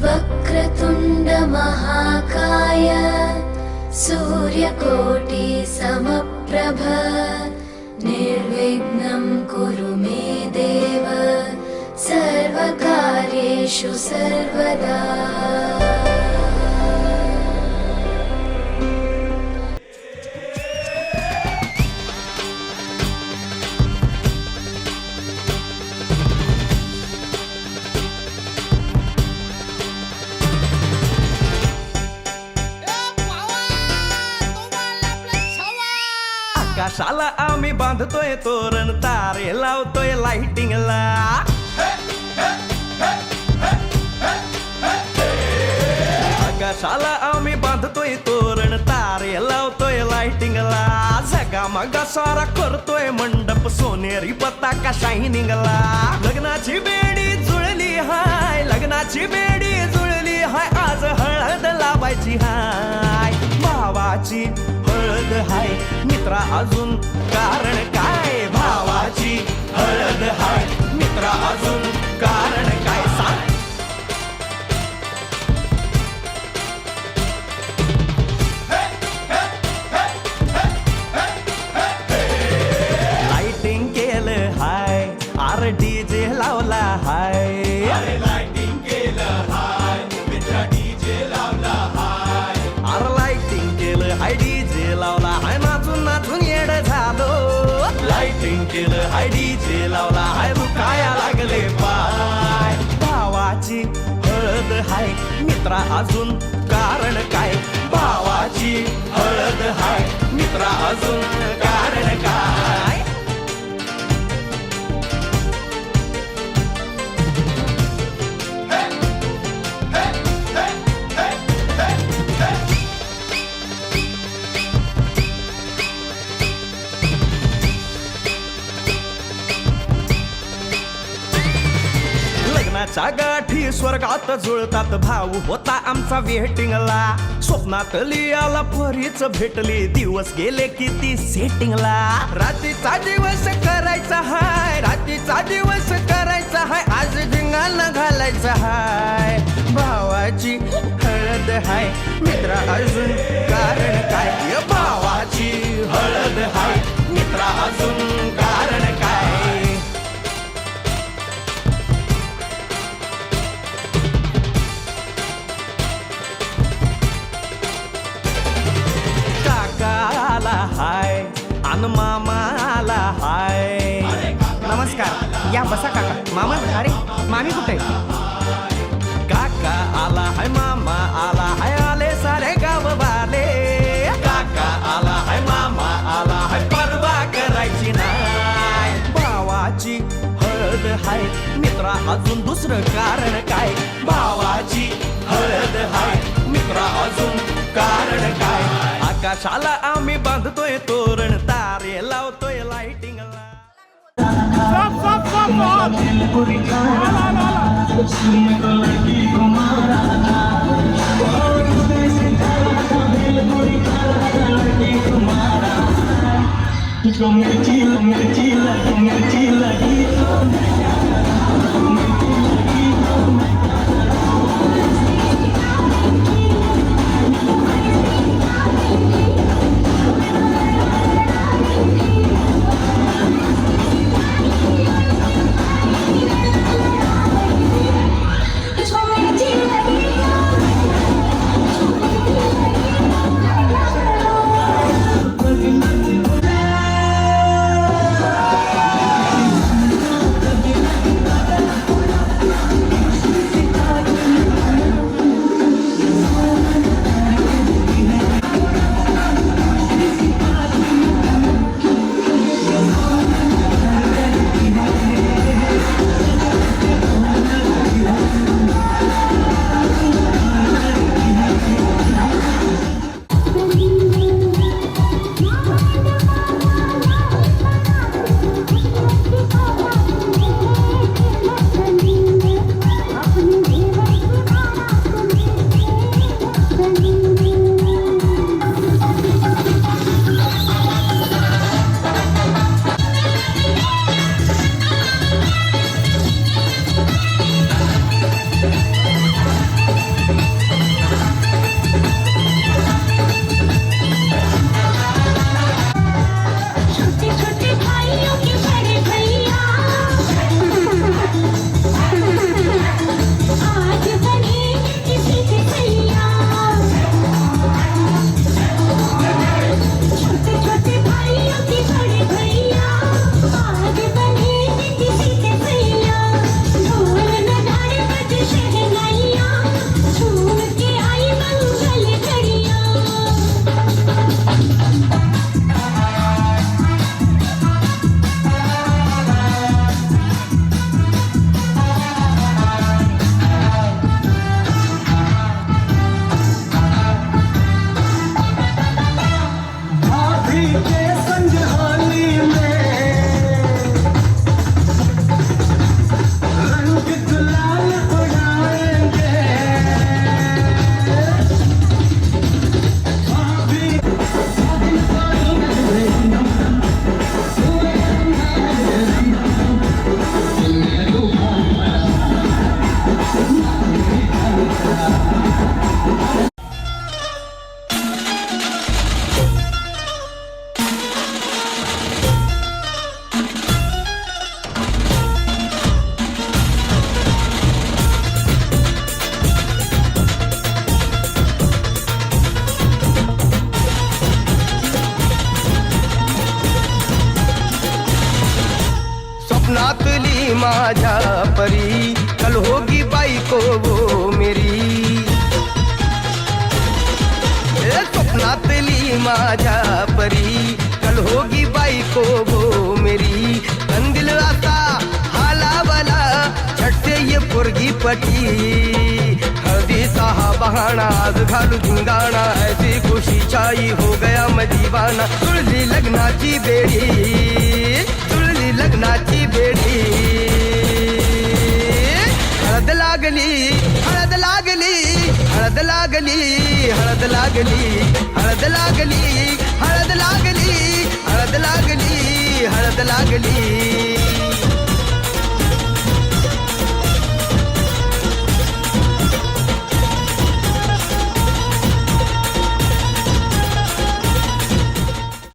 वक्रतुंड महाकाय सूर्यकोटि समप्रभ निर्विघ्नं कुरु मे देव सर्वकार्येषु सर्वदा। आकाशाला आम्ही बांधतोय तोरण, तारे लावतोय लाइटिंगला। आकाशाला आम्ही बांधतोय तोरण, तारे लावतोय लाइटिंगला। झगामगा सारा करतोय मंडप, सोनेरी पताका शायनिंगला। लग्नाची बेडी जुळली हाय, लग्नाची बेडी जुळली हाय, आज हळद लावायची हाय। भावाची हळद हाय, मित्रा अजून कारण काय? भावाची हळद हाय, मित्रा अजून कारण काय? सांग। लाइटिंग केलं हाय, आर डीजे लावला हाय। लाइटिंग केलं हाय, मित्रा डीजे लावला हाय। आर लाइटिंग केलं हाय, डीजे लावला हाय, नाचून नाचून येड झालो। लाइटिंग केलं हाय, डीजे लावला हाय, दुखाया लागले पाय। भावाची हळद हाय, मित्रा अजून कारण काय? भावाची हळद हाय, मित्रा अजून कारण काय? लग्नाच्या गाठी स्वर्गात जुळतात, भाऊ होता आमचा वेटिंगला। स्वप्नात लियाला परीच भेटली, दिवस गेले किती सेटिंगला। रात्रीचा दिवस करायचा हाय, रात्रीचा दिवस करायचा हाय, आज धिंगाणा घालायचा हाय। भावाची हळद हाय, मित्रा अजून कारण काय? भावाची हळद हाय, मित्रा अजून कारण काय? हाय अन मामाला हाय। नमस्कार, या बसा काका। मामा, अरे मामी कुठे? काका आला हाय, मामा आला हाय, आले सारे गाव वाले। काका आला हाय, मामा आला हाय, परवा करायची नाय। भावाची हळद हाय, मित्रा अजून दुसरं कारण काय? भावाची हळद हाय, मित्रा अजून कारण काय? आकाशाला आम्ही बांधतोय तोरण, तारे लावतोय लाइटिंगला। माझ्या परी, कल होगी बायको वो मेरी. स्वप्नातली माझ्या परी, कल होगी बायको वो मेरी. कंदील असा हालावला, झटसे ये पोरगी पटी. हळदीचा हा बहाणा आज घालू धिंगाणा, ऐसी खुशी छाई हो गया मैं दीवाना. जुळली लग्नाची बेडी, जुळली लग्नाची बेडी. हळद लागली, हळद लागली, हळद लागली, हळद लागली, हळद लागली, हळद लागली, हळद लागली, हळद लागली.